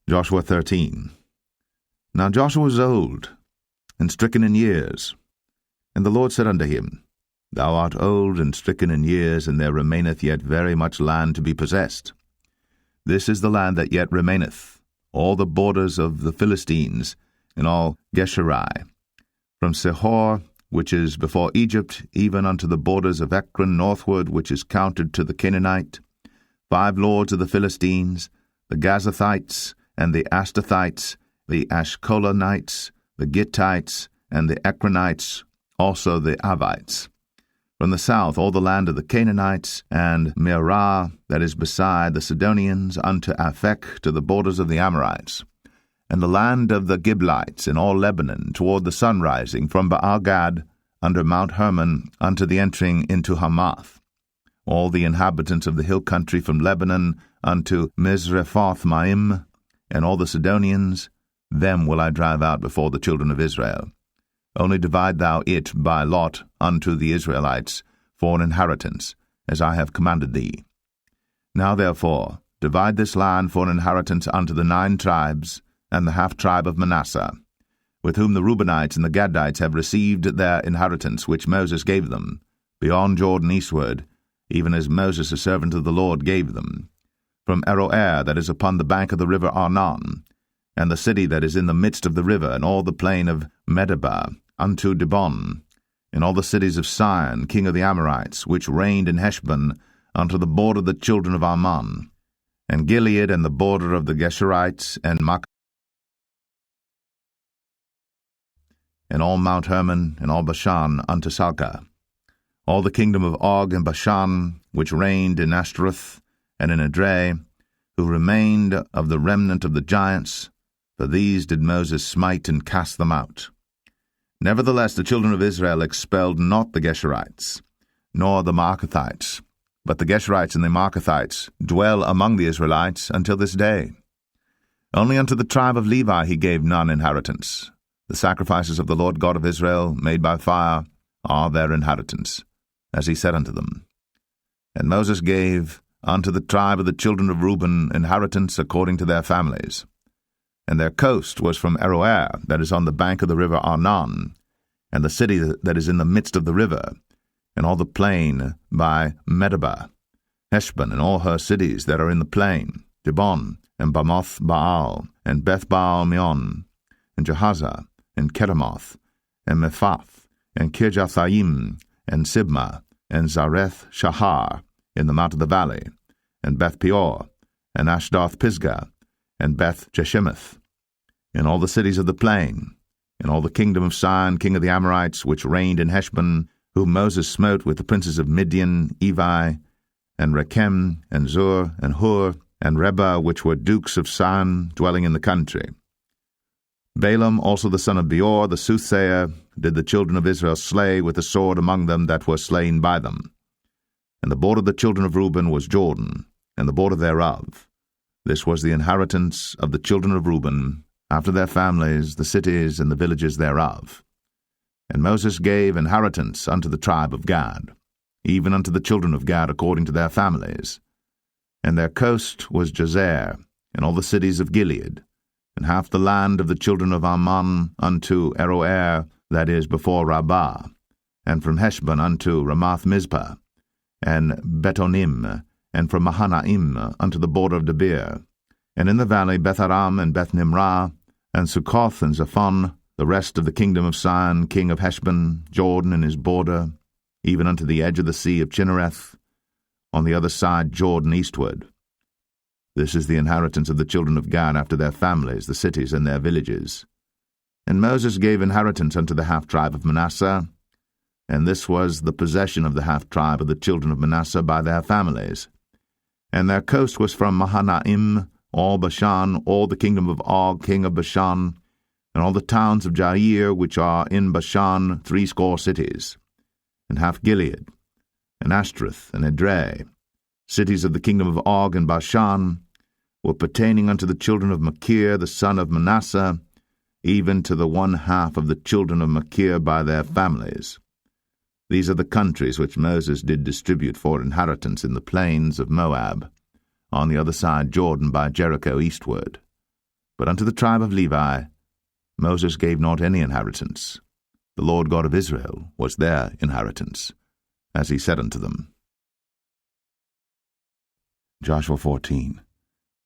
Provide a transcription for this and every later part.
Joshua 13. Now Joshua was old, and stricken in years. And the Lord said unto him, Thou art old and stricken in years, and there remaineth yet very much land to be possessed. This is the land that yet remaineth, all the borders of the Philistines, and all Geshuri, from Sihor, which is before Egypt, even unto the borders of Ekron northward, which is counted to the Canaanite, 5 lords of the Philistines, the Gazathites, and the Ashtothites, the Ashkolonites, the Gittites, and the Ekronites, also the Avites. From the south all the land of the Canaanites, and Mearah, that is beside the Sidonians, unto Aphek, to the borders of the Amorites, and the land of the Giblites, in all Lebanon, toward the sunrising, from Baal-Gad, under Mount Hermon, unto the entering into Hamath. All the inhabitants of the hill country from Lebanon unto Misrephoth-Maim, and all the Sidonians, them will I drive out before the children of Israel. Only divide thou it by lot unto the Israelites for an inheritance, as I have commanded thee. Now therefore divide this land for an inheritance unto the 9 tribes, and the half-tribe of Manasseh, with whom the Reubenites and the Gadites have received their inheritance which Moses gave them, beyond Jordan eastward, even as Moses the servant of the Lord gave them, from Aroer that is upon the bank of the river Arnon, and the city that is in the midst of the river, and all the plain of Medeba, unto Dibon, and all the cities of Sihon, king of the Amorites, which reigned in Heshbon, unto the border of the children of Ammon, and Gilead, and the border of the Geshurites, and and all Mount Hermon, and all Bashan, unto Salcah, all the kingdom of Og and Bashan, which reigned in Ashtaroth, and in Edrei, who remained of the remnant of the giants, for these did Moses smite and cast them out. Nevertheless the children of Israel expelled not the Geshurites, nor the Maacathites, but the Geshurites and the Maacathites dwell among the Israelites until this day. Only unto the tribe of Levi he gave none inheritance. The sacrifices of the Lord God of Israel, made by fire, are their inheritance, as he said unto them. And Moses gave unto the tribe of the children of Reuben inheritance according to their families. And their coast was from Aroer, that is on the bank of the river Arnon, and the city that is in the midst of the river, and all the plain by Medeba, Heshbon, and all her cities that are in the plain, Dibon, and Bamoth Baal, and Beth-Baal-Meon, and Jehazzah, and Kedemoth, and Mephath, and Kirjathaim, and Sibmah, and Zareth Shahar, in the mount of the valley, and Beth-Peor, and Ashdoth-Pisgah, and Beth-Jeshimoth, in all the cities of the plain, in all the kingdom of Sihon, king of the Amorites, which reigned in Heshbon, whom Moses smote with the princes of Midian, Evi, and Rechem, and Zur, and Hur, and Reba, which were dukes of Sihon, dwelling in the country. Balaam also the son of Beor, the soothsayer, did the children of Israel slay with the sword among them that were slain by them. And the border of the children of Reuben was Jordan, and the border thereof. This was the inheritance of the children of Reuben, after their families, the cities, and the villages thereof. And Moses gave inheritance unto the tribe of Gad, even unto the children of Gad according to their families. And their coast was Jazer, and all the cities of Gilead, and half the land of the children of Ammon unto Aroer, that is before Rabbah, and from Heshbon unto Ramath-Mizpah, and Betonim, and from Mahanaim unto the border of Debir, and in the valley Beth-Aram and Beth-Nimrah, and Succoth and Zaphon, the rest of the kingdom of Sihon, king of Heshbon, Jordan and his border, even unto the edge of the sea of Chinnereth, on the other side Jordan eastward. This is the inheritance of the children of Gad after their families, the cities and their villages. And Moses gave inheritance unto the half-tribe of Manasseh, and this was the possession of the half-tribe of the children of Manasseh by their families. And their coast was from Mahanaim, all Bashan, all the kingdom of Og, king of Bashan, and all the towns of Jair, which are in Bashan, 80 cities, and half Gilead, and Ashtaroth, and Edrei, cities of the kingdom of Og and Bashan, were pertaining unto the children of Machir, the son of Manasseh, even to the 1/2 of the children of Machir by their families. These are the countries which Moses did distribute for inheritance in the plains of Moab, on the other side Jordan by Jericho eastward. But unto the tribe of Levi Moses gave not any inheritance. The Lord God of Israel was their inheritance, as he said unto them. Joshua 14.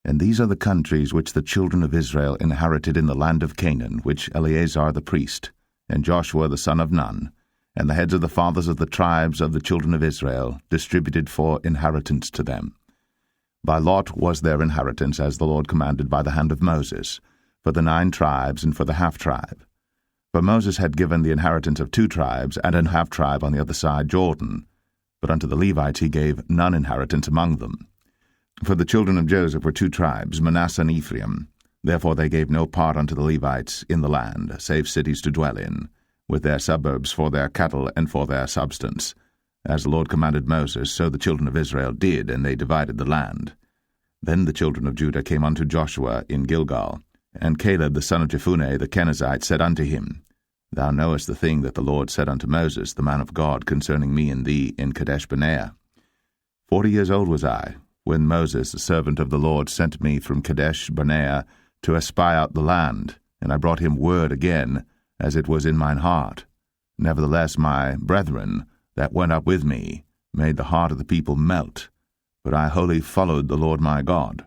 And these are the countries which the children of Israel inherited in the land of Canaan, which Eleazar the priest, and Joshua the son of Nun, and the heads of the fathers of the tribes of the children of Israel, distributed for inheritance to them. By lot was their inheritance, as the Lord commanded by the hand of Moses, for the 9 tribes and for the half-tribe. For Moses had given the inheritance of 2 tribes and an half-tribe on the other side Jordan, but unto the Levites he gave none inheritance among them. For the children of Joseph were 2 tribes, Manasseh and Ephraim. Therefore they gave no part unto the Levites in the land, save cities to dwell in, with their suburbs for their cattle and for their substance. As the Lord commanded Moses, so the children of Israel did, and they divided the land. Then the children of Judah came unto Joshua in Gilgal, and Caleb the son of Jephunneh the Kenizzite said unto him, Thou knowest the thing that the Lord said unto Moses, the man of God, concerning me and thee in Kadesh-barnea. 40 years old was I, when Moses, the servant of the Lord, sent me from Kadesh-barnea to espy out the land, and I brought him word again, as it was in mine heart. Nevertheless my brethren that went up with me made the heart of the people melt, but I wholly followed the Lord my God.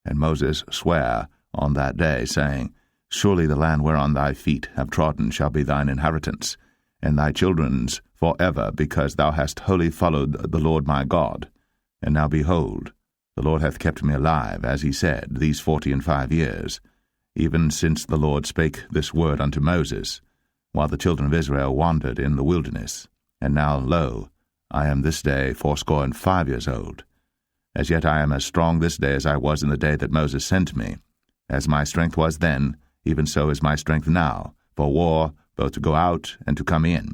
And Moses sware on that day, saying, Surely the land whereon thy feet have trodden shall be thine inheritance, and thy children's for ever, because thou hast wholly followed the Lord my God. And now behold, the Lord hath kept me alive, as he said, these 45 years, even since the Lord spake this word unto Moses, while the children of Israel wandered in the wilderness. And now, lo, I am this day 85 years old. As yet I am as strong this day as I was in the day that Moses sent me. As my strength was then, even so is my strength now, for war, both to go out and to come in.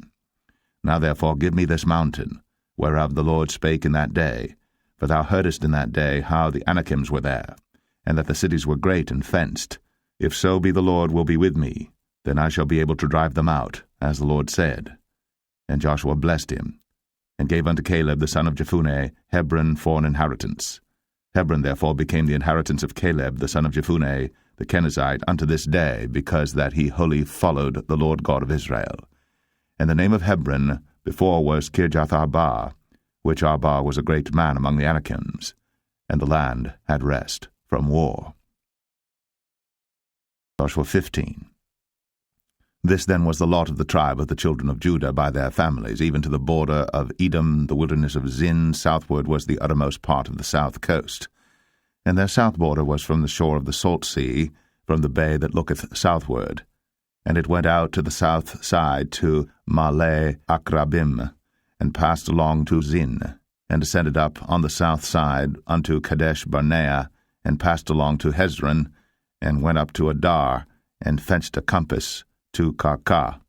Now therefore give me this mountain, whereof the Lord spake in that day, for thou heardest in that day how the Anakims were there, and that the cities were great and fenced. If so be the Lord will be with me, then I shall be able to drive them out, as the Lord said. And Joshua blessed him, and gave unto Caleb the son of Jephunneh Hebron for an inheritance. Hebron therefore became the inheritance of Caleb the son of Jephunneh the Kenizzite unto this day, because that he wholly followed the Lord God of Israel. And the name of Hebron before was Kirjath-Arba, which Arba was a great man among the Anakims, and the land had rest from war. Joshua 15. This then was the lot of the tribe of the children of Judah by their families, even to the border of Edom, the wilderness of Zin. Southward was the uttermost part of the south coast. And their south border was from the shore of the salt sea, from the bay that looketh southward. And it went out to the south side to Male Akrabim, and passed along to Zin, and ascended up on the south side unto Kadesh-barnea, and passed along to Hezron, and went up to Adar, and fenced a compass to Karkah.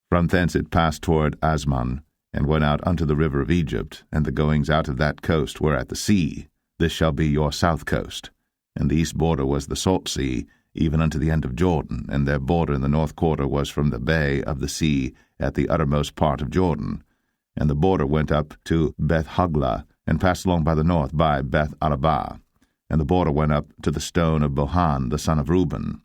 From thence it passed toward Asmon, and went out unto the river of Egypt, and the goings out of that coast were at the sea. This shall be your south coast. And the east border was the salt sea, even unto the end of Jordan, and their border in the north quarter was from the bay of the sea at the uttermost part of Jordan. And the border went up to Beth-hoglah, and passed along by the north by Beth-arabah. And the border went up to the stone of Bohan the son of Reuben.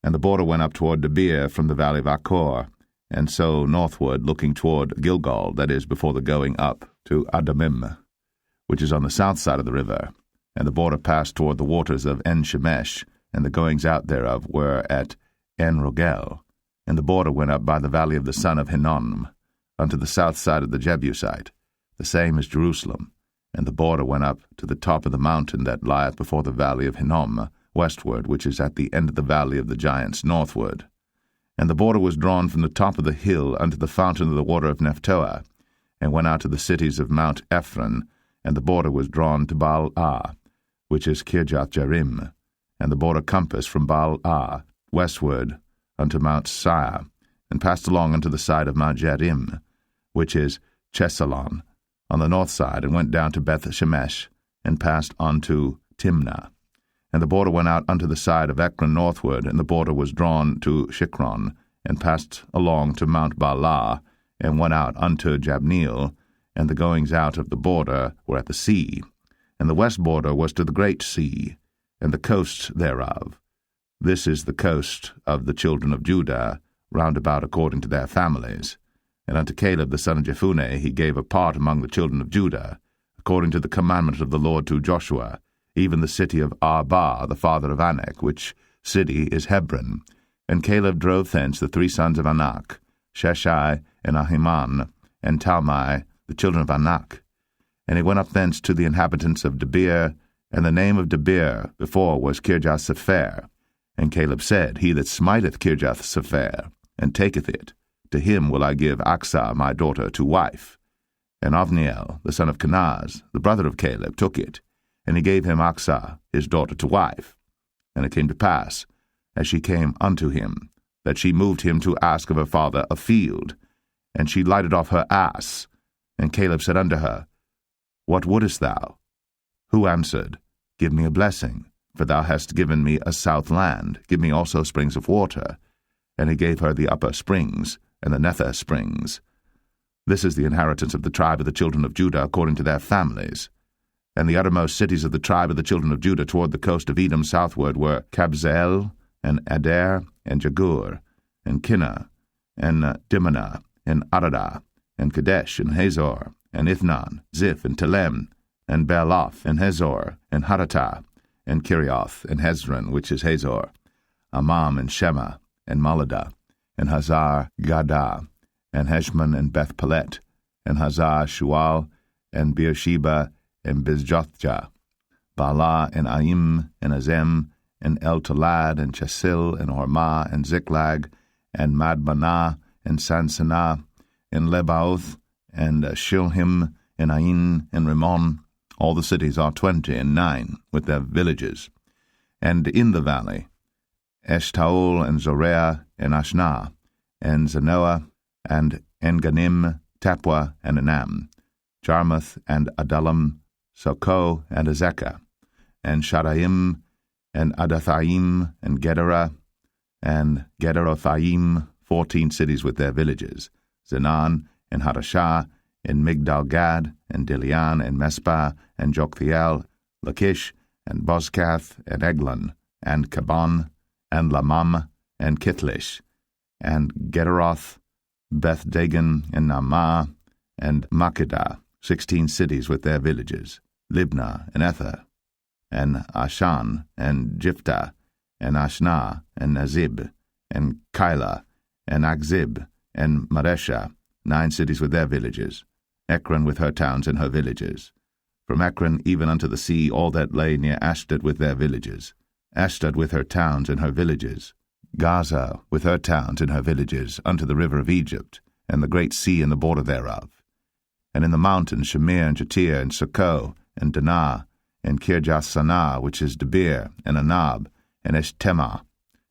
And the border went up toward Debir from the valley of Achor, and so northward, looking toward Gilgal, that is, before the going up to Adamim, which is on the south side of the river. And the border passed toward the waters of En-shemesh, and the goings out thereof were at En-rogel. And the border went up by the valley of the son of Hinnom, unto the south side of the Jebusite, the same as Jerusalem. And the border went up to the top of the mountain that lieth before the valley of Hinnom, westward, which is at the end of the valley of the giants, northward. And the border was drawn from the top of the hill unto the fountain of the water of Nephtoah, and went out to the cities of Mount Ephron, and the border was drawn to Baal-ah, which is Kirjath-jearim, and the border compassed from Baal-ah westward unto Mount Seir, and passed along unto the side of Mount Jearim, which is Chesalon, on the north side, and went down to Beth-shemesh, and passed on to Timnah. And the border went out unto the side of Ekron northward, and the border was drawn to Shikron, and passed along to Mount Baalah, and went out unto Jabneel, and the goings out of the border were at the sea. And the west border was to the great sea, and the coasts thereof, This is the coast of the children of Judah, round about according to their families. And unto Caleb the son of Jephunneh he gave a part among the children of Judah, according to the commandment of the Lord to Joshua, even the city of Arba, the father of Anak, which city is Hebron. And Caleb drove thence the 3 sons of Anak, Sheshai, and Ahiman, and Talmai, the children of Anak. And he went up thence to the inhabitants of Debir, and the name of Debir before was Kirjath-sepher. And Caleb said, He that smiteth Kirjath-sepher, and taketh it, to him will I give Achsah my daughter to wife. And Othniel, the son of Kenaz, the brother of Caleb, took it, and he gave him Achsah his daughter to wife. And it came to pass, as she came unto him, that she moved him to ask of her father a field. And she lighted off her ass. And Caleb said unto her, What wouldest thou? Who answered, Give me a blessing, for thou hast given me a south land. Give me also springs of water. And he gave her the upper springs, and the nether springs. This is the inheritance of the tribe of the children of Judah according to their families. And the uttermost cities of the tribe of the children of Judah toward the coast of Edom southward were Kabzeel, and Adair, and Jagur, and Kinnah, and Dimnah, and Aradah, and Kadesh, and Hazor, and Ithnan, Ziph, and Telem, and Bealoth, and Hazor, and Haratah, and Kirioth, and Hezron, which is Hazor, Amam, and Shema, and Maladah, and Hazar Gadah, and Heshmon, and Beth Pelet, and Hazar Shual, and Beersheba, and Bizjothjah, Baalah, and Aim, and Azem, and El-Talad, and Chesil, and Hormah, and Ziklag, and Madmanah, and Sansanah, and Lebaoth, and Shilhim, and Ain, and Rimmon. All the cities are 29, with their villages. And in the valley, Eshtaol, and Zoreah, and Ashnah, and Zanoah, and Enganim, Tapua, and Anam, Jarmuth, and Adullam, Sokoh, and Azekah, and Shadaim, and Adathaim, and Gederah, and Gederothaim, 14 cities with their villages, Zenan, and Hadashah, and Migdal-gad, and Dilian, and Mespah, and Joktheel, Lachish, and Bozkath, and Eglon, and Kabon, and Lamam, and Kithlish, and Gederoth, Beth-dagon, and Naamah, and Makkedah, 16 cities with their villages, Libnah, and Ether, and Ashan, and Jiphthah, and Ashnah, and Nazib, and Keilah, and Akzib, and Maresha, 9 cities with their villages, Ekron with her towns and her villages. From Ekron even unto the sea all that lay near Ashdod with their villages, Ashdod with her towns and her villages, Gaza with her towns and her villages, unto the river of Egypt, and the great sea and the border thereof. And in the mountains Shamir, and Jatir, and Sokoh, and Danah, and Kirjath-sanah, which is Debir, and Anab, and Eshtema,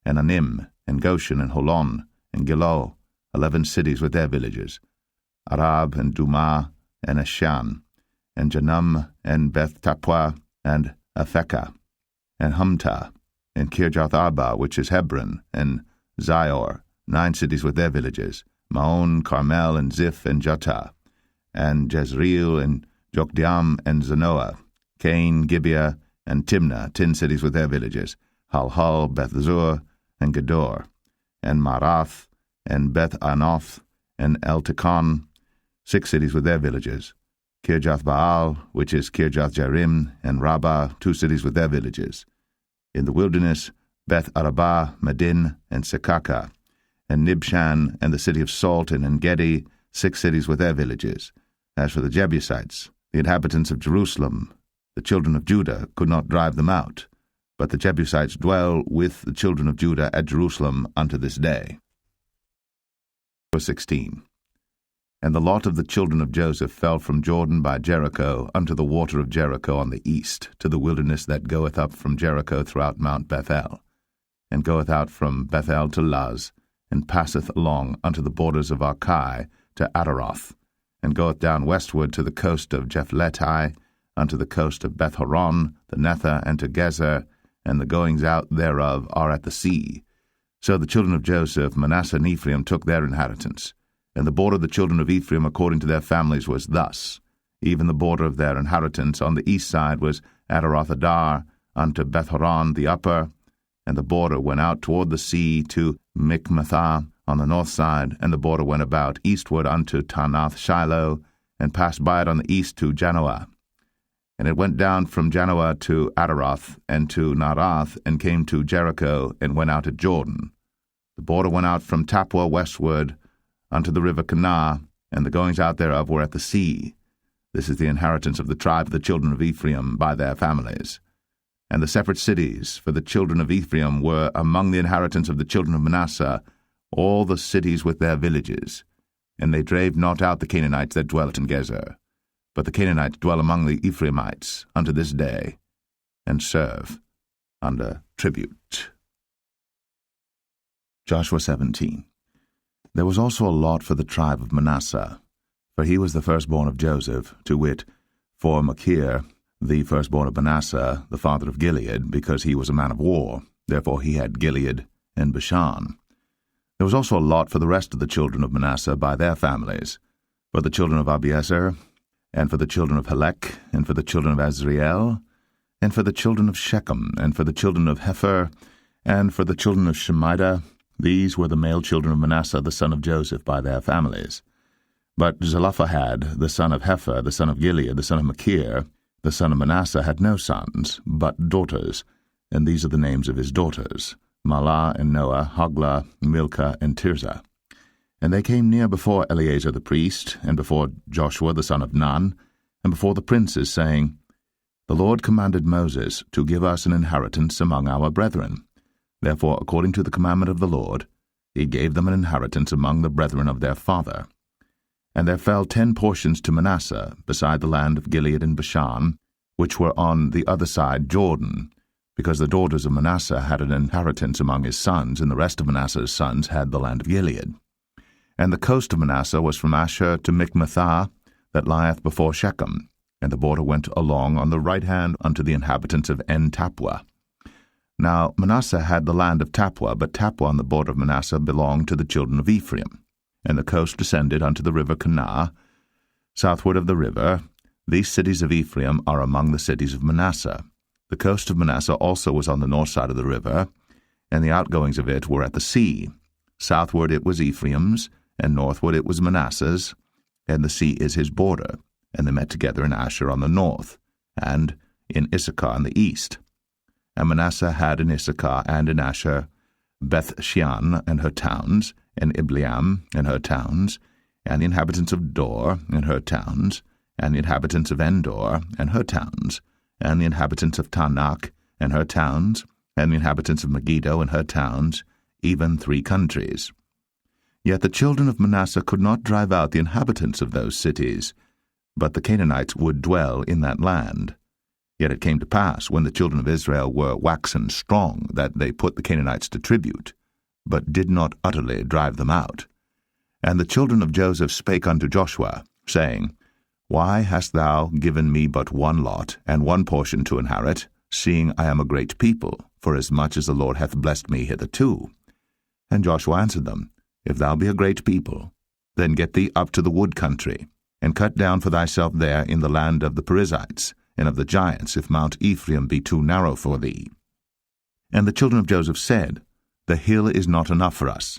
and Anim, and Goshen, and Holon, and Gilo, 11 cities with their villages, Arab, and Dumah, and Eshan, and Janum, and Beth-tapua, and Aphekah, and Humtah, and Kirjath-arba, which is Hebron, and Zior, 9 cities with their villages, Maon, Carmel, and Ziph, and Juttah, and Jezreel, and Jokdeam, and Zanoah, Cain, Gibeah, and Timnah, 10 cities with their villages, Halhal, Beth-zur, and Gedor, and Marath, and Beth-anoth, and El-Tikon, 6 cities with their villages, Kirjath-baal, which is Kirjath-jearim, and Rabbah, 2 cities with their villages. In the wilderness, Beth-arabah, Medin, and Sekaka, and Nibshan, and the city of Salt, and En-gedi, 6 cities with their villages. As for the Jebusites, the inhabitants of Jerusalem, the children of Judah could not drive them out, but the Jebusites dwell with the children of Judah at Jerusalem unto this day. Verse 16. And the lot of the children of Joseph fell from Jordan by Jericho unto the water of Jericho on the east, to the wilderness that goeth up from Jericho throughout Mount Bethel, and goeth out from Bethel to Luz, and passeth along unto the borders of Archai to Adaroth, and goeth down westward to the coast of Jephletai, unto the coast of Beth-horon, the Nether, and to Gezer, and the goings out thereof are at the sea. So the children of Joseph, Manasseh and Ephraim, took their inheritance. And the border of the children of Ephraim according to their families was thus. Even the border of their inheritance on the east side was Adaroth-adar, unto Beth-horon the upper, And the border went out toward the sea to Michmethah on the north side, and the border went about eastward unto Taanath Shiloh, and passed by it on the east to Janoah. And it went down from Janoah to Adaroth, and to Naarath, and came to Jericho, and went out at Jordan. The border went out from Tappuah westward unto the river Kanah, and the goings out thereof were at the sea. This is the inheritance of the tribe of the children of Ephraim by their families. And the separate cities for the children of Ephraim were among the inheritance of the children of Manasseh, all the cities with their villages. And they drave not out the Canaanites that dwelt in Gezer. But the Canaanites dwell among the Ephraimites unto this day, and serve under tribute. Joshua 17. There was also a lot for the tribe of Manasseh, for he was the firstborn of Joseph, to wit, for Machir, the firstborn of Manasseh, the father of Gilead, because he was a man of war. Therefore he had Gilead and Bashan. There was also a lot for the rest of the children of Manasseh by their families, for the children of Abiezer, and for the children of Helek, and for the children of Azriel, and for the children of Shechem, and for the children of Hepher, and for the children of Shemida. These were the male children of Manasseh the son of Joseph by their families. But Zelophehad, the son of Hepher, the son of Gilead, the son of Machir, the son of Manasseh, had no sons, but daughters, and these are the names of his daughters, Mahlah and Noah, Hoglah, Milcah, and Tirzah. And they came near before Eleazar the priest, and before Joshua the son of Nun, and before the princes, saying, The Lord commanded Moses to give us an inheritance among our brethren. Therefore, according to the commandment of the Lord, he gave them an inheritance among the brethren of their father. And there fell 10 portions to Manasseh, beside the land of Gilead and Bashan, which were on the other side Jordan, because the daughters of Manasseh had an inheritance among his sons, and the rest of Manasseh's sons had the land of Gilead. And the coast of Manasseh was from Asher to Michmethah, that lieth before Shechem, and the border went along on the right hand unto the inhabitants of En-Tappuah. Now Manasseh had the land of Tappuah, but Tappuah on the border of Manasseh belonged to the children of Ephraim. And the coast descended unto the river Kanah, southward of the river. These cities of Ephraim are among the cities of Manasseh. The coast of Manasseh also was on the north side of the river, and the outgoings of it were at the sea. Southward it was Ephraim's, and northward it was Manasseh's, and the sea is his border. And they met together in Asher on the north, and in Issachar on the east. And Manasseh had in Issachar and in Asher Beth-shean and her towns, and Ibleam and her towns, and the inhabitants of Dor and her towns, and the inhabitants of Endor and her towns, and the inhabitants of Taanach and her towns, and the inhabitants of Megiddo and her towns, even 3 countries. Yet the children of Manasseh could not drive out the inhabitants of those cities, but the Canaanites would dwell in that land. Yet it came to pass, when the children of Israel were waxen strong, that they put the Canaanites to tribute, but did not utterly drive them out. And the children of Joseph spake unto Joshua, saying, Why hast thou given me but one lot, and one portion to inherit, seeing I am a great people, forasmuch as the Lord hath blessed me hitherto? And Joshua answered them, If thou be a great people, then get thee up to the wood country, and cut down for thyself there in the land of the Perizzites, and of the giants, if Mount Ephraim be too narrow for thee. And the children of Joseph said, The hill is not enough for us.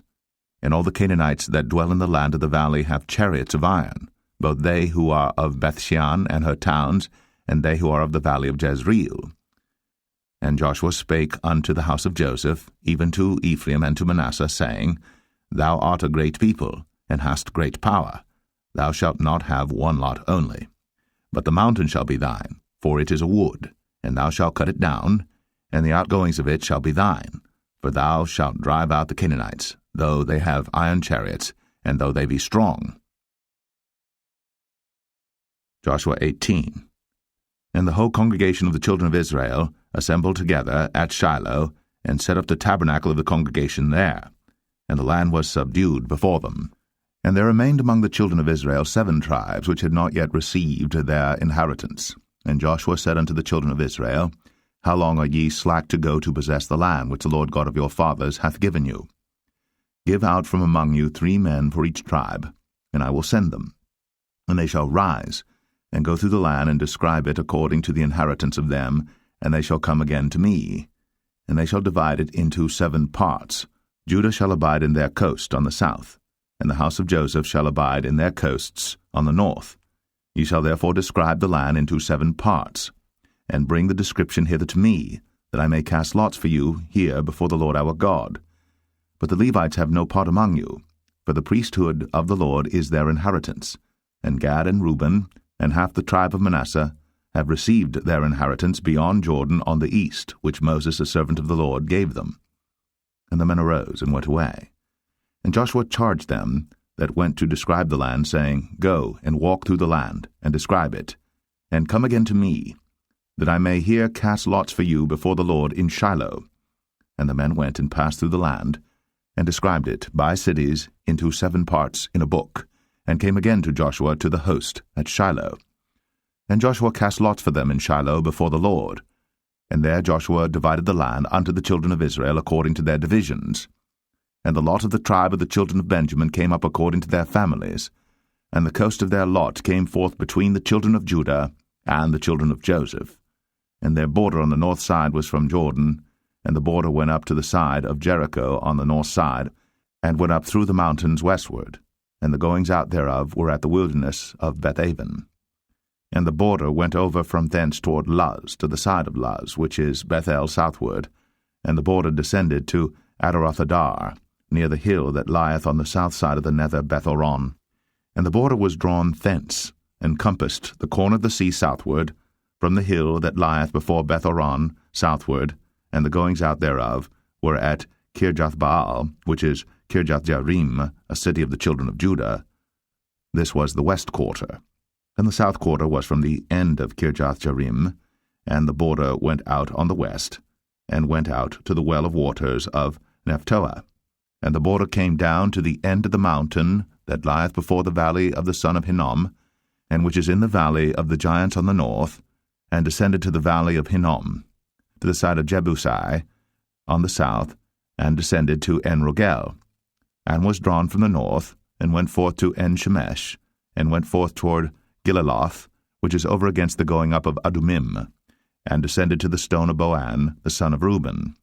And all the Canaanites that dwell in the land of the valley have chariots of iron, both they who are of Beth-shean and her towns, and they who are of the valley of Jezreel. And Joshua spake unto the house of Joseph, even to Ephraim and to Manasseh, saying, Thou art a great people, and hast great power. Thou shalt not have one lot only. But the mountain shall be thine, for it is a wood, and thou shalt cut it down, and the outgoings of it shall be thine. For thou shalt drive out the Canaanites, though they have iron chariots, and though they be strong. Joshua 18. And the whole congregation of the children of Israel assembled together at Shiloh, and set up the tabernacle of the congregation there. And the land was subdued before them. And there remained among the children of Israel 7 tribes, which had not yet received their inheritance. And Joshua said unto the children of Israel, How long are ye slack to go to possess the land which the Lord God of your fathers hath given you? Give out from among you 3 men for each tribe, and I will send them. And they shall rise, and go through the land, and describe it according to the inheritance of them, and they shall come again to me. and they shall divide it into 7 parts. Judah shall abide in their coast on the south, and the house of Joseph shall abide in their coasts on the north. Ye shall therefore describe the land into 7 parts, and bring the description hither to me, that I may cast lots for you here before the Lord our God. But the Levites have no part among you, for the priesthood of the Lord is their inheritance, and Gad and Reuben, and half the tribe of Manasseh, have received their inheritance beyond Jordan on the east, which Moses the servant of the Lord gave them. And the men arose and went away. And Joshua charged them that went to describe the land, saying, Go and walk through the land, and describe it, and come again to me, that I may here cast lots for you before the Lord in Shiloh. And the men went and passed through the land, and described it by cities into 7 parts in a book, and came again to Joshua to the host at Shiloh. And Joshua cast lots for them in Shiloh before the Lord. And there Joshua divided the land unto the children of Israel according to their divisions. And the lot of the tribe of the children of Benjamin came up according to their families, and the coast of their lot came forth between the children of Judah and the children of Joseph. And their border on the north side was from Jordan, and the border went up to the side of Jericho on the north side, and went up through the mountains westward, and the goings out thereof were at the wilderness of Bethaven. And the border went over from thence toward Luz, to the side of Luz, which is Bethel southward, and the border descended to Adarothadar, near the hill that lieth on the south side of the nether Bethoron. And the border was drawn thence, and compassed the corner of the sea southward, from the hill that lieth before Bethoron southward, and the goings out thereof were at Kirjathbaal, which is Kirjathjearim, a city of the children of Judah. This was the west quarter. And the south quarter was from the end of Kirjathjearim, and the border went out on the west, and went out to the well of waters of Nephtoah. And the border came down to the end of the mountain that lieth before the valley of the son of Hinnom, and which is in the valley of the giants on the north, and descended to the valley of Hinnom, to the side of Jebusai on the south, and descended to En-Rogel, and was drawn from the north, and went forth to En-Shemesh, and went forth toward Gilaloth, which is over against the going up of Adumim, and descended to the stone of Boan, the son of Reuben,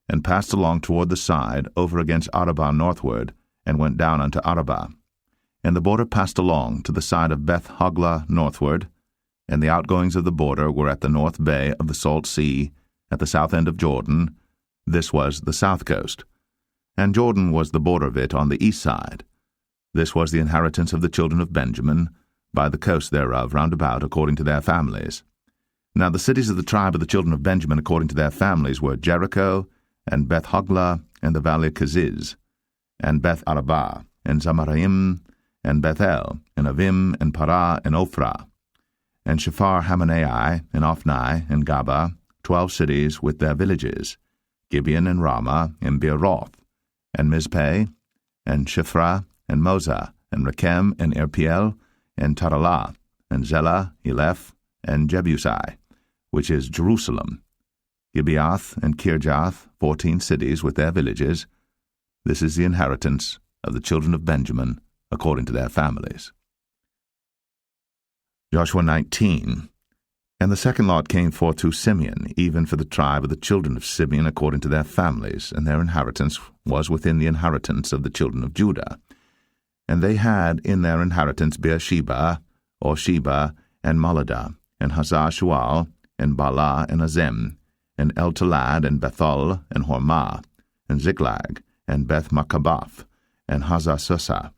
and passed along toward the side, over against Arabah northward, and went down unto Arabah. And the border passed along to the side of Beth-Hoglah northward, and the outgoings of the border were at the north bay of the Salt Sea, at the south end of Jordan. This was the south coast. And Jordan was the border of it on the east side. This was the inheritance of the children of Benjamin, by the coast thereof round about according to their families. Now the cities of the tribe of the children of Benjamin according to their families were Jericho, and Beth-Hoglah, and the valley of Keziz, and Beth-Arabah, and Zamaraim, and Bethel, and Avim, and Parah, and Ophrah, and Shephar-Hamanai, and Ophni, and Gaba, 12 cities with their villages, Gibeon, and Ramah, and Beeroth, and Mizpeh, and Shiphrah, and Moza, and Rechem, and Irpiel, and Taralah, and Zelah, Eleph, and Jebusai, which is Jerusalem, Gibeath and Kirjath, 14 cities with their villages. This is the inheritance of the children of Benjamin, according to their families. Joshua 19. And the second lot came forth to Simeon, even for the tribe of the children of Simeon, according to their families, and their inheritance was within the inheritance of the children of Judah. And they had in their inheritance Beersheba, or Sheba, and Moladah, and Hazar-Shual, and Bala, and Azem, and El-Talad, and Bethul, and Hormah, and Ziklag, and Beth-Makabath, and Hazar-Susah,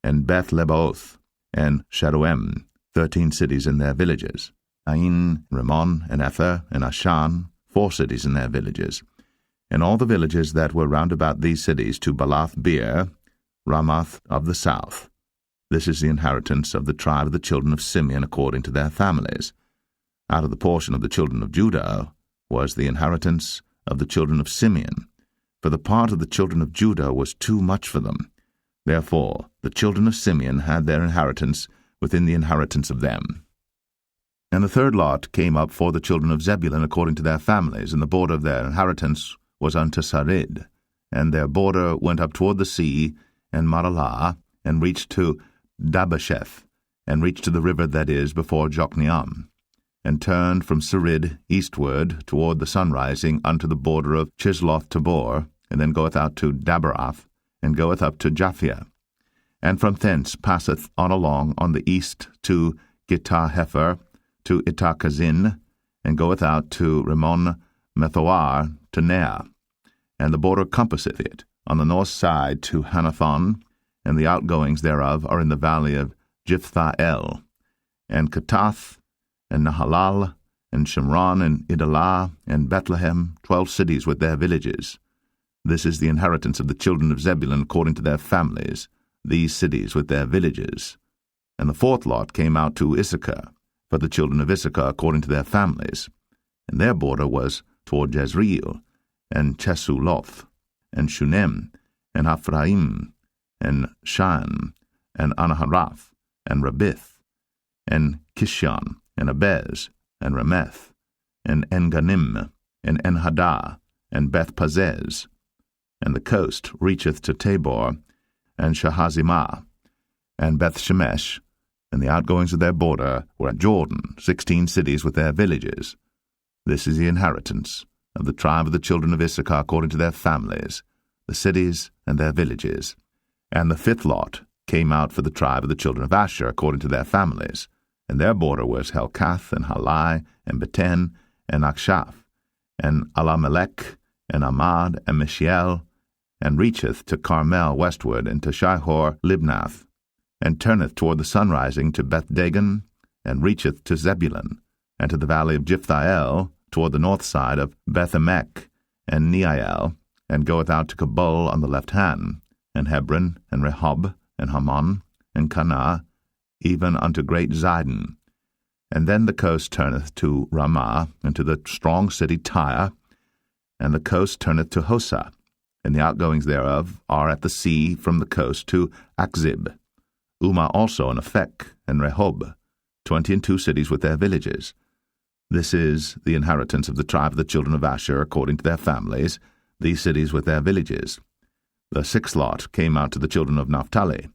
and Beth-Lebaoth, and Sharuem, 13 cities in their villages, Ain, Rimmon, and Ether, and Ashan, 4 cities in their villages, and all the villages that were round about these cities to Balath-beer, Ramoth of the south. This is the inheritance of the tribe of the children of Simeon according to their families. Out of the portion of the children of Judah was the inheritance of the children of Simeon, for the part of the children of Judah was too much for them. Therefore the children of Simeon had their inheritance within the inheritance of them. And the third lot came up for the children of Zebulun according to their families, and the border of their inheritance was unto Sarid, and their border went up toward the sea, and Maralah, and reached to Dabasheth, and reached to the river that is before Jokneam. and turned from Sarid eastward toward the sunrising unto the border of Chisloth-Tabor, and then goeth out to Daberath, and goeth up to Japhia, and from thence passeth on along on the east to Gittah-Hefer, to Ittah-Kazin, and goeth out to Rimmon-Methoar, to Nea, and the border compasseth it, on the north side to Hanathon, and the outgoings thereof are in the valley of Jiphthah-El, and Katath, and Nahalal, and Shimron, and Idalah, and Bethlehem, 12 cities with their villages. This is the inheritance of the children of Zebulun according to their families, these cities with their villages. And the fourth lot came out to Issachar, for the children of Issachar according to their families, and their border was toward Jezreel, and Chesuloth, and Shunem, and Ephraim, and Shan, and Anaharath, and Rabith, and Kishon, and Abez, and Rameth, and Enganim, and Enhadah, and Beth-Pazez. And the coast reacheth to Tabor, and Shahazimah, and Beth-Shemesh, and the outgoings of their border were at Jordan, 16 cities with their villages. This is the inheritance of the tribe of the children of Issachar according to their families, the cities and their villages. And the fifth lot came out for the tribe of the children of Asher according to their families, and their border was Helkath, and Halai, and Beten, and Akshaph, and Alamelech, and Amad, and Mishiel, and reacheth to Carmel westward, and to Shihor-Libnath, and turneth toward the sunrising to Beth-Dagon, and reacheth to Zebulun, and to the valley of Jiphthah-El, toward the north side of Beth-Emek, and Neiel, and goeth out to Kabul on the left hand, and Hebron, and Rehob, and Hammon, and Cana, even unto great Zidon. And then the coast turneth to Ramah, and to the strong city Tyre, and the coast turneth to Hosa, and the outgoings thereof are at the sea from the coast to Akzib. Umah also and Aphek, and Rehob, 22 cities with their villages. This is the inheritance of the tribe of the children of Asher according to their families, these cities with their villages. The sixth lot came out to the children of Naphtali,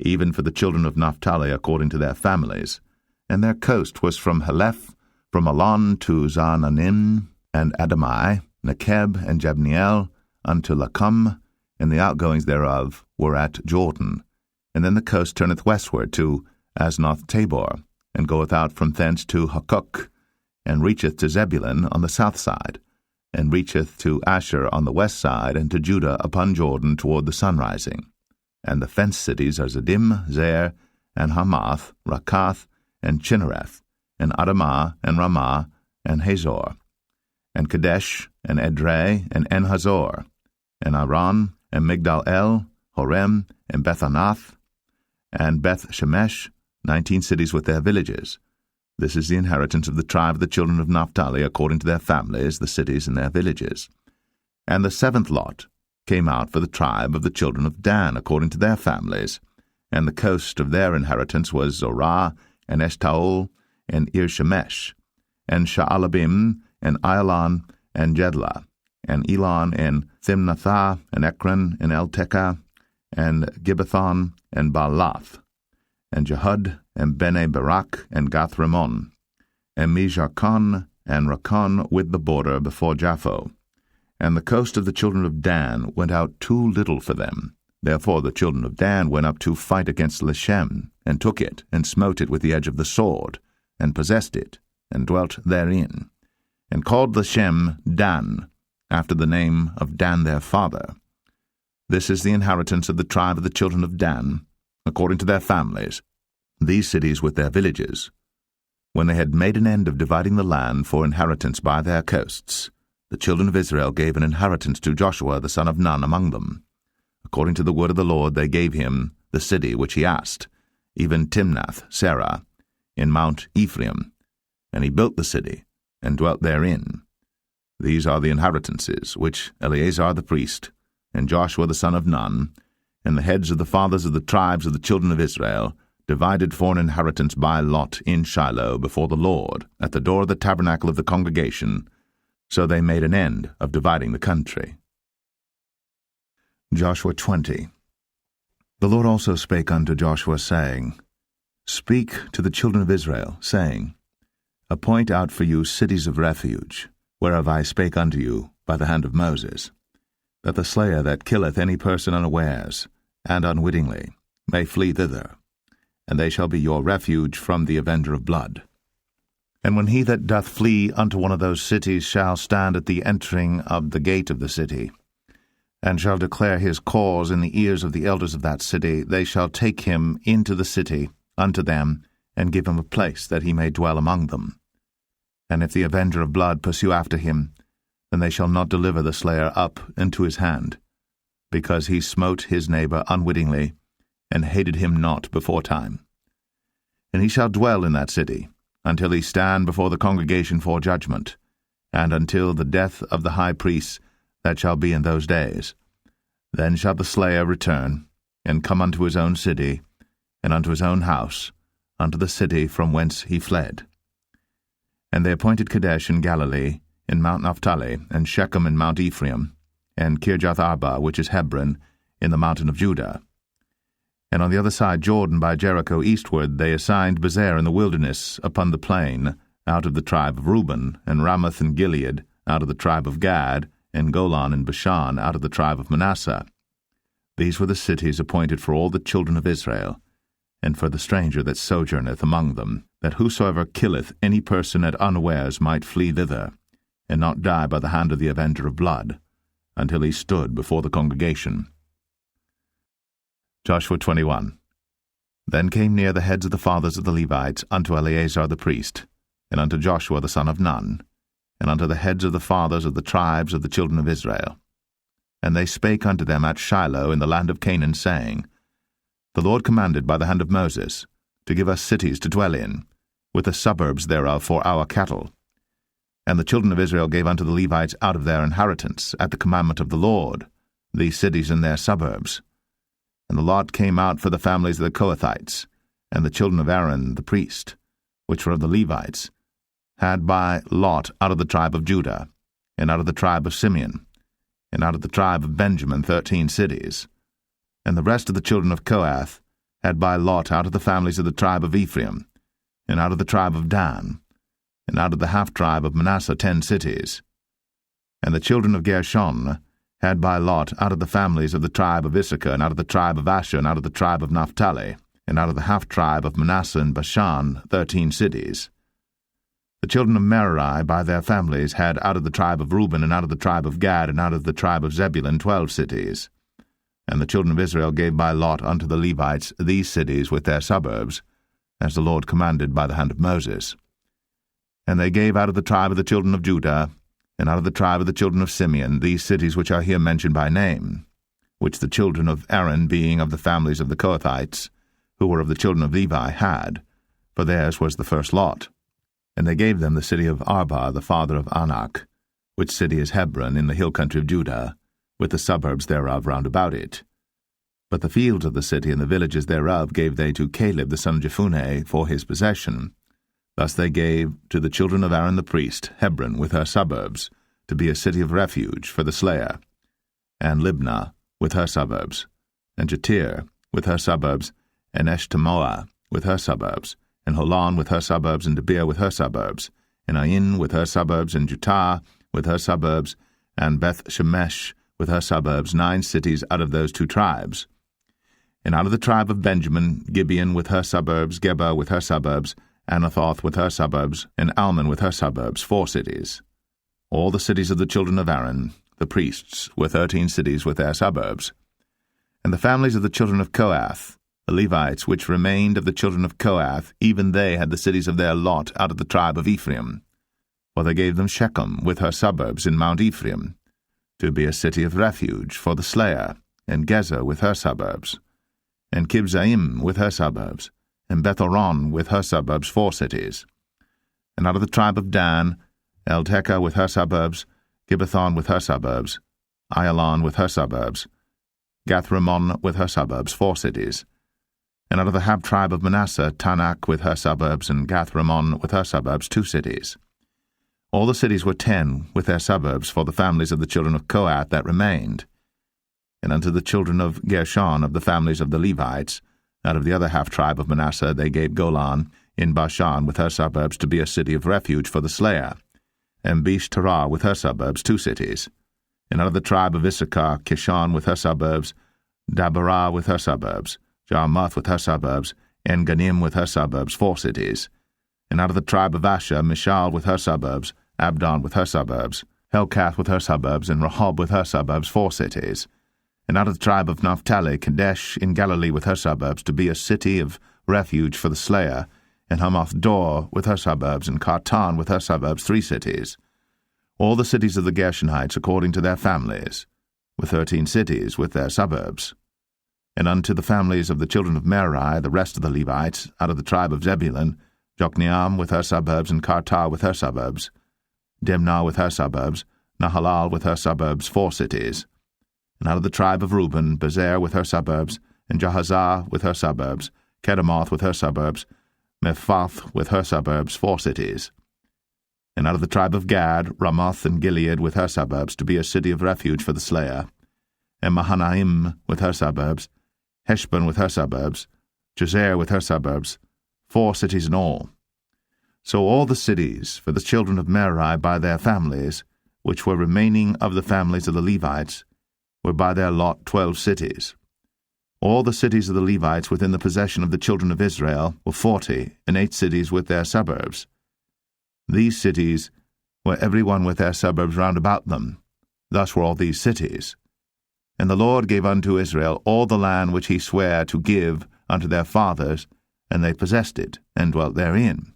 even for the children of Naphtali according to their families. And their coast was from Heleph, from Alon to Zaananim, and Adamai, Nekeb, and Jabneel, unto Lacum, and the outgoings thereof were at Jordan. And then the coast turneth westward to Aznoth-Tabor, and goeth out from thence to Hukok, and reacheth to Zebulun on the south side, and reacheth to Asher on the west side, and to Judah upon Jordan toward the sunrising. And the fenced cities are Ziddim, Zer, and Hamath, Rakath, and Chinnereth, and Adamah, and Ramah, and Hazor, and Kadesh, and Edrei, and En-Hazor, and Aran, and Migdal-El, Horem, and Bethanath, and Beth-Shemesh, 19 cities with their villages. This is the inheritance of the tribe of the children of Naphtali according to their families, the cities and their villages. And the seventh lot came out for the tribe of the children of Dan according to their families, and the coast of their inheritance was Zorah, and Eshtaol, and Ir-Shemesh, and Sha'alabim, and Ailan, and Jedlah, and Elon, and Thimnathah, and Ekron, and Eltekah, and Gibbethon, and Baalath, and Jehud, and Bene Barak, and Gath-Rimmon, and Mijarkon, and Rakon with the border before Japho. And the coast of the children of Dan went out too little for them. Therefore the children of Dan went up to fight against Leshem, and took it, and smote it with the edge of the sword, and possessed it, and dwelt therein, and called Leshem Dan, after the name of Dan their father. This is the inheritance of the tribe of the children of Dan, according to their families, these cities with their villages. When they had made an end of dividing the land for inheritance by their coasts, the children of Israel gave an inheritance to Joshua the son of Nun among them. According to the word of the Lord they gave him the city which he asked, even Timnath-Serah, in Mount Ephraim, and he built the city, and dwelt therein. These are the inheritances which Eleazar the priest, and Joshua the son of Nun, and the heads of the fathers of the tribes of the children of Israel, divided for an inheritance by lot in Shiloh before the Lord, at the door of the tabernacle of the congregation. So they made an end of dividing the country. Joshua 20. The Lord also spake unto Joshua, saying, Speak to the children of Israel, saying, Appoint out for you cities of refuge, whereof I spake unto you by the hand of Moses, that the slayer that killeth any person unawares, and unwittingly, may flee thither, and they shall be your refuge from the avenger of blood. And when he that doth flee unto one of those cities shall stand at the entering of the gate of the city, and shall declare his cause in the ears of the elders of that city, they shall take him into the city unto them, and give him a place that he may dwell among them. And if the avenger of blood pursue after him, then they shall not deliver the slayer up into his hand, because he smote his neighbor unwittingly, and hated him not beforetime. And he shall dwell in that city, until he stand before the congregation for judgment, and until the death of the high priest that shall be in those days. Then shall the slayer return, and come unto his own city, and unto his own house, unto the city from whence he fled. And they appointed Kadesh in Galilee, in Mount Naphtali, and Shechem in Mount Ephraim, and Kirjath-Arba, which is Hebron, in the mountain of Judah. And on the other side Jordan by Jericho eastward they assigned Bezer in the wilderness upon the plain, out of the tribe of Reuben, and Ramoth in Gilead, out of the tribe of Gad, and Golan in Bashan, out of the tribe of Manasseh. These were the cities appointed for all the children of Israel, and for the stranger that sojourneth among them, that whosoever killeth any person at unawares might flee thither, and not die by the hand of the avenger of blood, until he stood before the congregation. Joshua 21. Then came near the heads of the fathers of the Levites unto Eleazar the priest, and unto Joshua the son of Nun, and unto the heads of the fathers of the tribes of the children of Israel. And they spake unto them at Shiloh in the land of Canaan, saying, The Lord commanded by the hand of Moses to give us cities to dwell in, with the suburbs thereof for our cattle. And the children of Israel gave unto the Levites out of their inheritance, at the commandment of the Lord, these cities and their suburbs. And the lot came out for the families of the Kohathites, and the children of Aaron the priest, which were of the Levites, had by lot out of the tribe of Judah, and out of the tribe of Simeon, and out of the tribe of Benjamin 13 cities. And the rest of the children of Kohath had by lot out of the families of the tribe of Ephraim, and out of the tribe of Dan, and out of the half-tribe of Manasseh 10 cities. And the children of Gershon had by lot out of the families of the tribe of Issachar, and out of the tribe of Asher, and out of the tribe of Naphtali, and out of the half-tribe of Manasseh and Bashan 13 cities. The children of Merari by their families had out of the tribe of Reuben, and out of the tribe of Gad, and out of the tribe of Zebulun 12 cities. And the children of Israel gave by lot unto the Levites these cities with their suburbs, as the Lord commanded by the hand of Moses. And they gave out of the tribe of the children of Judah, and out of the tribe of the children of Simeon, these cities which are here mentioned by name, which the children of Aaron, being of the families of the Kohathites, who were of the children of Levi, had, for theirs was the first lot. And they gave them the city of Arba, the father of Anak, which city is Hebron, in the hill country of Judah, with the suburbs thereof round about it. But the fields of the city and the villages thereof gave they to Caleb the son of Jephunneh for his possession. Thus they gave to the children of Aaron the priest Hebron with her suburbs, to be a city of refuge for the slayer, and Libnah with her suburbs, and Jatir with her suburbs, and Eshtemoa with her suburbs, and Holon with her suburbs, and Debir with her suburbs, and Ain with her suburbs, and Jutah with her suburbs, and Beth-Shemesh with her suburbs, 9 cities out of those 2 tribes. And out of the tribe of Benjamin, Gibeon with her suburbs, Geba with her suburbs, Anathoth with her suburbs, and Almon with her suburbs, 4 cities. All the cities of the children of Aaron, the priests, were 13 cities with their suburbs. And the families of the children of Kohath, the Levites which remained of the children of Kohath, even they had the cities of their lot out of the tribe of Ephraim. For they gave them Shechem with her suburbs in Mount Ephraim, to be a city of refuge for the slayer, and Gezer with her suburbs, and Kibzaim with her suburbs, and Beth-horon with her suburbs, 4 cities. And out of the tribe of Dan, Eltekeh with her suburbs, Gibbethon with her suburbs, Ayalon with her suburbs, Gath-rimmon with her suburbs, 4 cities. And out of the half-tribe of Manasseh, Tanakh with her suburbs, and Gath-rimmon with her suburbs, 2 cities. All the cities were 10 with their suburbs for the families of the children of Kohath that remained. And unto the children of Gershon of the families of the Levites, out of the other half-tribe of Manasseh, they gave Golan in Bashan with her suburbs to be a city of refuge for the slayer, and Besh-Terah with her suburbs, 2 cities. And out of the tribe of Issachar, Kishon with her suburbs, Dabarah with her suburbs, Jarmuth with her suburbs, En-Ganim with her suburbs, 4 cities. And out of the tribe of Asher, Mishal with her suburbs, Abdon with her suburbs, Helkath with her suburbs, and Rehob with her suburbs, 4 cities. And out of the tribe of Naphtali, Kadesh in Galilee with her suburbs, to be a city of refuge for the slayer, and Hamath-Dor with her suburbs, and Kartan with her suburbs, 3 cities. All the cities of the Gershonites according to their families, with 13 cities with their suburbs. And unto the families of the children of Merari, the rest of the Levites, out of the tribe of Zebulun, Jokneam with her suburbs, and Kartar with her suburbs, Dimnah with her suburbs, Nahalal with her suburbs, 4 cities. And out of the tribe of Reuben, Bezer with her suburbs, and Jahazah with her suburbs, Kedemoth with her suburbs, Mephaath with her suburbs, 4 cities. And out of the tribe of Gad, Ramoth and Gilead with her suburbs, to be a city of refuge for the slayer, and Mahanaim with her suburbs, Heshbon with her suburbs, Jazer with her suburbs, 4 cities in all. So all the cities for the children of Merari by their families, which were remaining of the families of the Levites, were by their lot 12 cities. All the cities of the Levites within the possession of the children of Israel were 40, and 8 cities with their suburbs. These cities were every one with their suburbs round about them. Thus were all these cities. And the Lord gave unto Israel all the land which he sware to give unto their fathers, and they possessed it, and dwelt therein.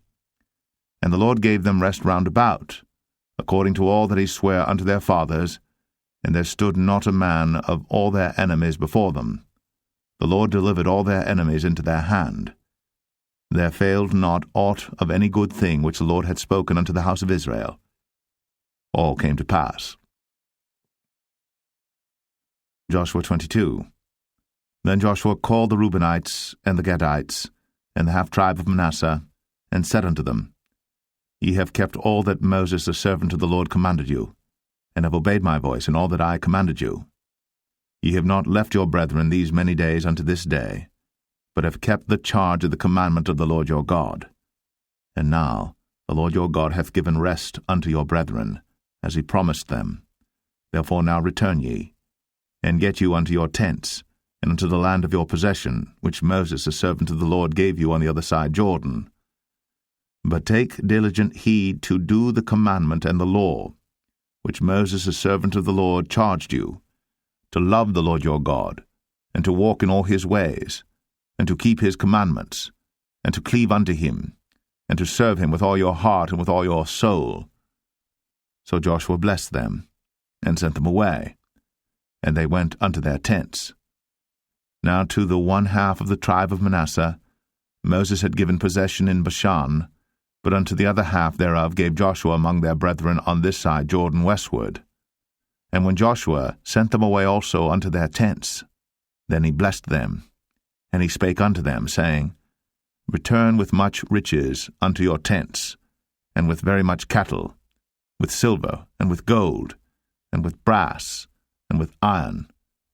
And the Lord gave them rest round about, according to all that he sware unto their fathers, and there stood not a man of all their enemies before them. The Lord delivered all their enemies into their hand. There failed not aught of any good thing which the Lord had spoken unto the house of Israel. All came to pass. Joshua 22. Then Joshua called the Reubenites, and the Gadites, and the half-tribe of Manasseh, and said unto them, Ye have kept all that Moses the servant of the Lord commanded you, and have obeyed my voice in all that I commanded you. Ye have not left your brethren these many days unto this day, but have kept the charge of the commandment of the Lord your God. And now the Lord your God hath given rest unto your brethren, as he promised them. Therefore now return ye, and get you unto your tents, and unto the land of your possession, which Moses the servant of the Lord gave you on the other side Jordan. But take diligent heed to do the commandment and the law, which Moses the servant of the Lord charged you, to love the Lord your God, and to walk in all his ways, and to keep his commandments, and to cleave unto him, and to serve him with all your heart and with all your soul. So Joshua blessed them, and sent them away, and they went unto their tents. Now to the 1/2 of the tribe of Manasseh Moses had given possession in Bashan, but unto the other half thereof gave Joshua among their brethren on this side Jordan westward. And when Joshua sent them away also unto their tents, then he blessed them, and he spake unto them, saying, Return with much riches unto your tents, and with very much cattle, with silver, and with gold, and with brass, and with iron,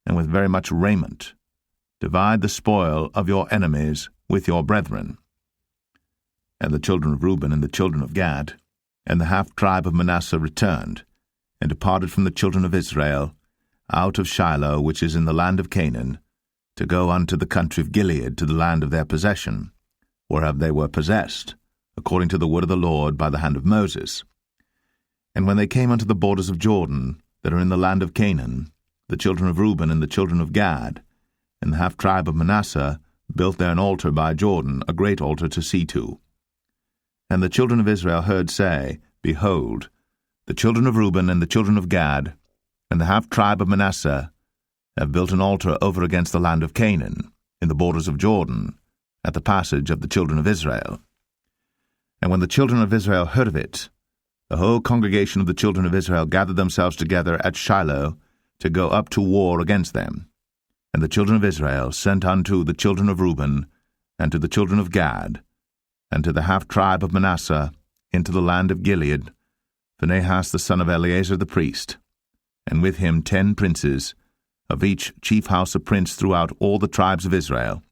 and with very much raiment. Divide the spoil of your enemies with your brethren. And the children of Reuben and the children of Gad, and the half-tribe of Manasseh returned, and departed from the children of Israel, out of Shiloh, which is in the land of Canaan, to go unto the country of Gilead, to the land of their possession, whereof they were possessed, according to the word of the Lord by the hand of Moses. And when they came unto the borders of Jordan, that are in the land of Canaan, the children of Reuben and the children of Gad, and the half-tribe of Manasseh, built there an altar by Jordan, a great altar to see to. And the children of Israel heard say, Behold, the children of Reuben and the children of Gad, and the half-tribe of Manasseh, have built an altar over against the land of Canaan, in the borders of Jordan, at the passage of the children of Israel. And when the children of Israel heard of it, the whole congregation of the children of Israel gathered themselves together at Shiloh to go up to war against them. And the children of Israel sent unto the children of Reuben, and to the children of Gad, and to the half-tribe of Manasseh, into the land of Gilead, Phinehas the son of Eleazar the priest, and with him 10 princes, of each chief house a prince throughout all the tribes of Israel,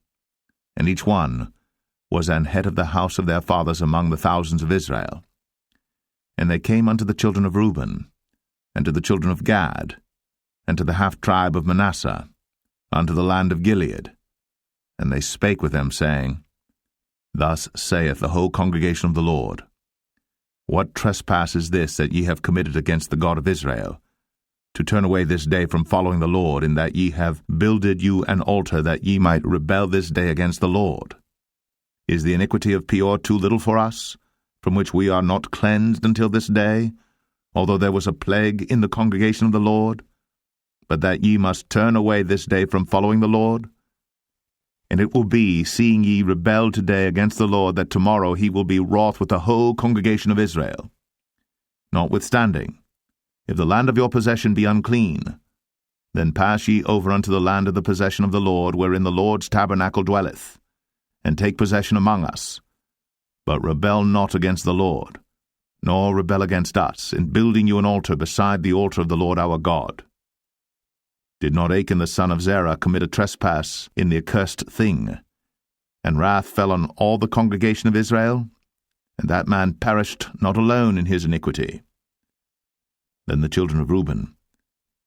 and each one was an head of the house of their fathers among the thousands of Israel. And they came unto the children of Reuben, and to the children of Gad, and to the half-tribe of Manasseh, unto the land of Gilead. And they spake with them, saying, Thus saith the whole congregation of the Lord, What trespass is this that ye have committed against the God of Israel, to turn away this day from following the Lord, in that ye have builded you an altar, that ye might rebel this day against the Lord? Is the iniquity of Peor too little for us, from which we are not cleansed until this day, although there was a plague in the congregation of the Lord, but that ye must turn away this day from following the Lord? And it will be, seeing ye rebel today against the Lord, that tomorrow he will be wroth with the whole congregation of Israel. Notwithstanding, if the land of your possession be unclean, then pass ye over unto the land of the possession of the Lord, wherein the Lord's tabernacle dwelleth, and take possession among us. But rebel not against the Lord, nor rebel against us, in building you an altar beside the altar of the Lord our God. Did not Achan the son of Zerah commit a trespass in the accursed thing, and wrath fell on all the congregation of Israel? And that man perished not alone in his iniquity. Then the children of Reuben,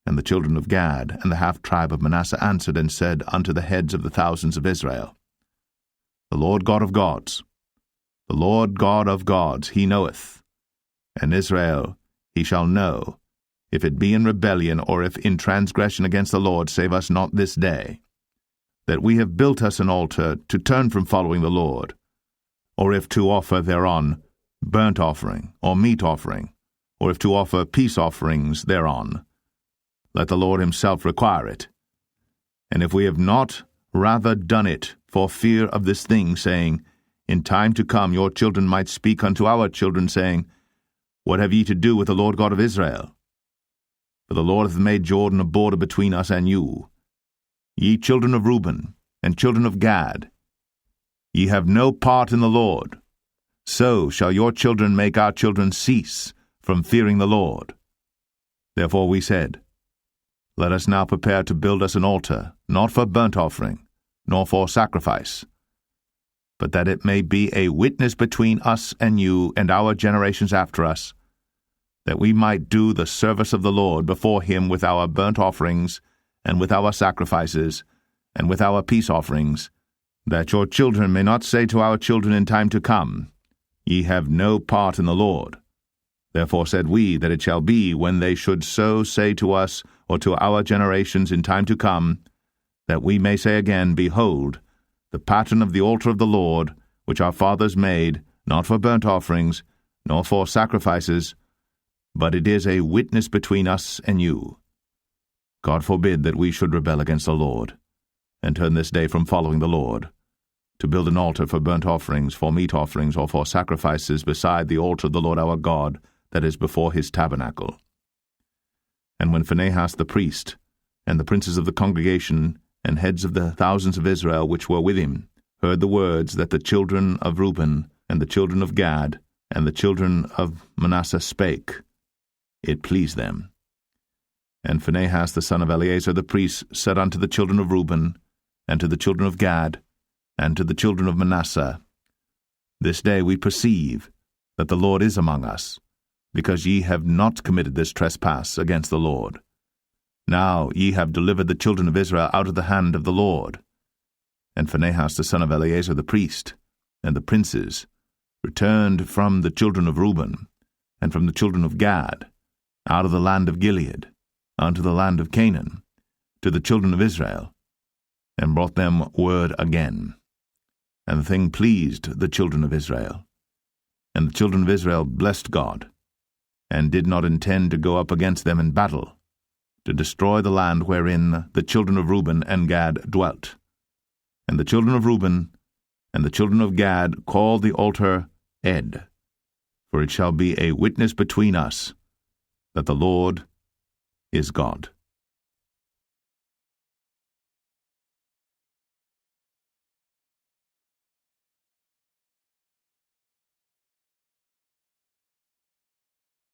and the children of Gad, and the half-tribe of Manasseh answered and said unto the heads of the thousands of Israel, The Lord God of gods, the Lord God of gods, he knoweth, and Israel he shall know, if it be in rebellion or if in transgression against the Lord, save us not this day, that we have built us an altar to turn from following the Lord, or if to offer thereon burnt offering or meat offering, or if to offer peace offerings thereon. Let the Lord himself require it. And if we have not rather done it for fear of this thing, saying, In time to come your children might speak unto our children, saying, What have ye to do with the Lord God of Israel? For the Lord hath made Jordan a border between us and you. Ye children of Reuben, and children of Gad, ye have no part in the Lord. So shall your children make our children cease from fearing the Lord. Therefore we said, Let us now prepare to build us an altar, not for burnt offering, nor for sacrifice, but that it may be a witness between us and you and our generations after us, that we might do the service of the Lord before him with our burnt offerings, and with our sacrifices, and with our peace offerings, that your children may not say to our children in time to come, Ye have no part in the Lord. Therefore said we, that it shall be, when they should so say to us, or to our generations in time to come, that we may say again, Behold, the pattern of the altar of the Lord, which our fathers made, not for burnt offerings, nor for sacrifices, but it is a witness between us and you. God forbid that we should rebel against the Lord, and turn this day from following the Lord, to build an altar for burnt offerings, for meat offerings, or for sacrifices beside the altar of the Lord our God, that is before his tabernacle. And when Phinehas the priest, and the princes of the congregation, and heads of the thousands of Israel which were with him, heard the words that the children of Reuben, and the children of Gad, and the children of Manasseh spake, it pleased them. And Phinehas the son of Eleazar the priest said unto the children of Reuben, and to the children of Gad, and to the children of Manasseh, This day we perceive that the Lord is among us, because ye have not committed this trespass against the Lord. Now ye have delivered the children of Israel out of the hand of the Lord. And Phinehas the son of Eleazar the priest, and the princes, returned from the children of Reuben, and from the children of Gad, out of the land of Gilead, unto the land of Canaan, to the children of Israel, and brought them word again. And the thing pleased the children of Israel. And the children of Israel blessed God, and did not intend to go up against them in battle, to destroy the land wherein the children of Reuben and Gad dwelt. And the children of Reuben and the children of Gad called the altar Ed, for it shall be a witness between us that the Lord is God.